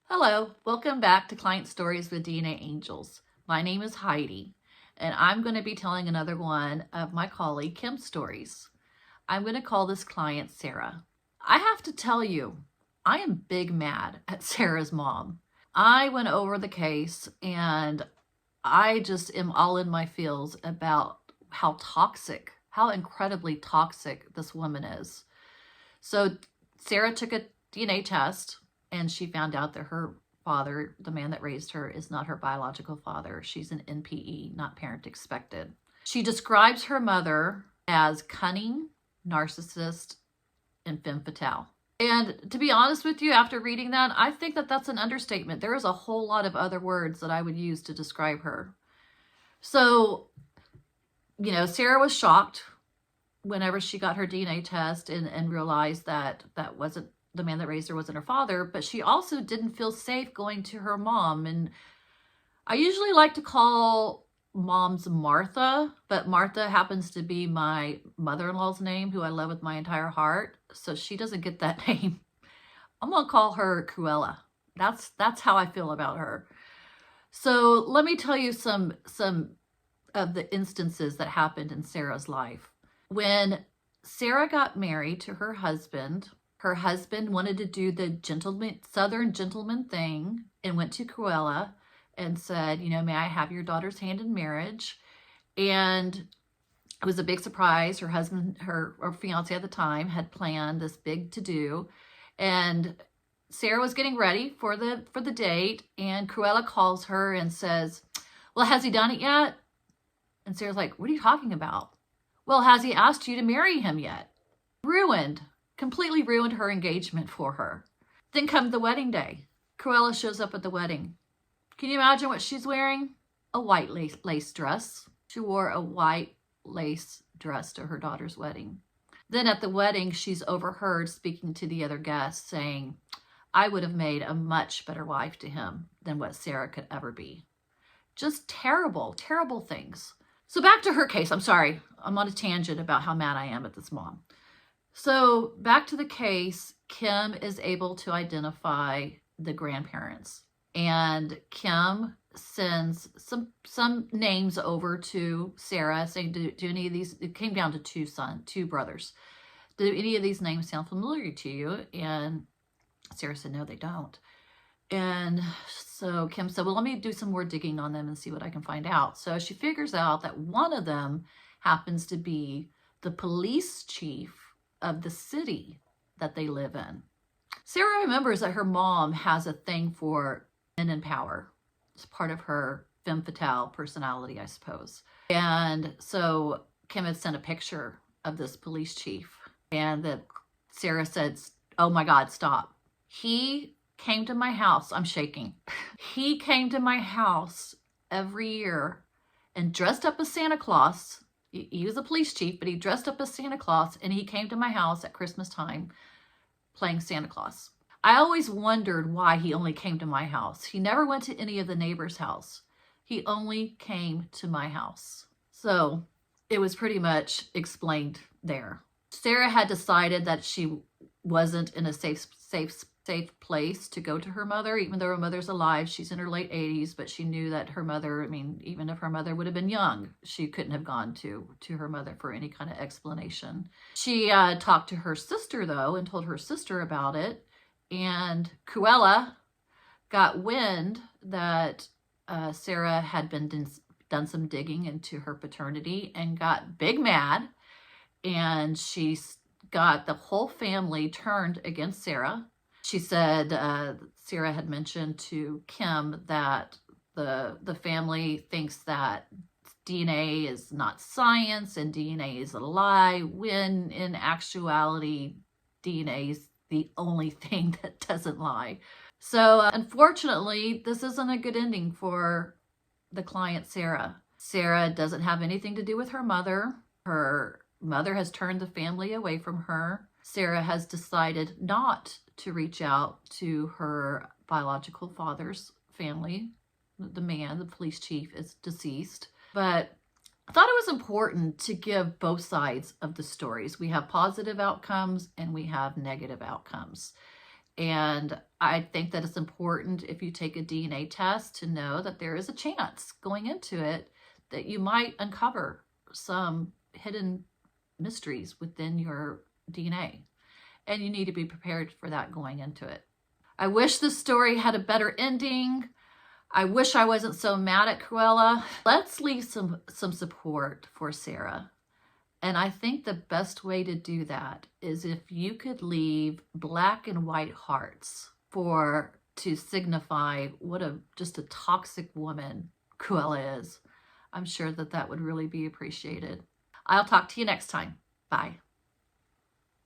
Hello, welcome back to Client Stories with DNAngels. My name is Heidi, and I'm going to be telling another one of my colleague Kim's stories. I'm going to call this client Sarah. I have to tell you, I am big mad at Sarah's mom. I went over the case and I just am all in my feels about how incredibly toxic this woman is. So Sarah took a DNA test and she found out that her father, the man that raised her, is not her biological father. She's an NPE, not parent expected. She describes her mother as cunning, narcissist, and femme fatale. And to be honest with you, after reading that, I think that that's an understatement. There is a whole lot of other words that I would use to describe her. So, Sarah was shocked whenever she got her DNA test and realized that that wasn't the man that raised her, wasn't her father, but she also didn't feel safe going to her mom. And I usually like to call moms Martha, but Martha happens to be my mother-in-law's name, who I love with my entire heart. So she doesn't get that name. I'm going to call her Cruella. That's how I feel about her. So let me tell you some of the instances that happened in Sarah's life. When Sarah got married to her husband wanted to do the Southern gentleman thing and went to Cruella and said, may I have your daughter's hand in marriage? And it was a big surprise. Her husband, her fiance at the time, had planned this big to-do. And Sarah was getting ready for the date, and Cruella calls her and says, well, has he done it yet? And Sarah's like, what are you talking about? Well, has he asked you to marry him yet? Completely ruined her engagement for her. Then come the wedding day. Cruella shows up at the wedding. Can you imagine what she's wearing? A white lace dress. She wore a white lace dress to her daughter's wedding. Then at the wedding, she's overheard speaking to the other guests saying, I would have made a much better wife to him than what Sarah could ever be. Just terrible, terrible things. So back to her case. I'm sorry. I'm on a tangent about how mad I am at this mom. So back to the case, Kim is able to identify the grandparents. And Kim sends some names over to Sarah saying, do any of these, it came down to two brothers. Do any of these names sound familiar to you? And Sarah said, no, they don't. And so Kim said, well, let me do some more digging on them and see what I can find out. So she figures out that one of them happens to be the police chief of the city that they live in. Sarah remembers that her mom has a thing for men in power. It's part of her femme fatale personality, I suppose. And so Kim had sent a picture of this police chief, and that Sarah said, oh my God, stop. He came to my house. I'm shaking. He came to my house every year and dressed up as Santa Claus. He was a police chief, but he dressed up as Santa Claus, and he came to my house at Christmas time playing Santa Claus. I always wondered why he only came to my house. He never went to any of the neighbors' house. He only came to my house. So it was pretty much explained there. Sarah had decided that she wasn't in a safe place to go to her mother, even though her mother's alive. She's in her late 80s, but she knew that her mother, even if her mother would have been young, she couldn't have gone to her mother for any kind of explanation. She talked to her sister, though, and told her sister about it. And Cruella got wind that Sarah had done some digging into her paternity and got big mad. And she got the whole family turned against Sarah. She said Sarah had mentioned to Kim that the family thinks that DNA is not science and DNA is a lie, when in actuality, DNA is the only thing that doesn't lie. So unfortunately, this isn't a good ending for the client, Sarah. Sarah doesn't have anything to do with her mother. Her mother has turned the family away from her. Sarah has decided not to reach out to her biological father's family. The man, the police chief, is deceased. But I thought it was important to give both sides of the stories. We have positive outcomes and we have negative outcomes. And I think that it's important if you take a DNA test to know that there is a chance going into it that you might uncover some hidden mysteries within your DNA. And you need to be prepared for that going into it. I wish this story had a better ending. I wish I wasn't so mad at Cruella. Let's leave some support for Sarah. And I think the best way to do that is if you could leave black and white hearts to signify what just a toxic woman Cruella is. I'm sure that would really be appreciated. I'll talk to you next time. Bye.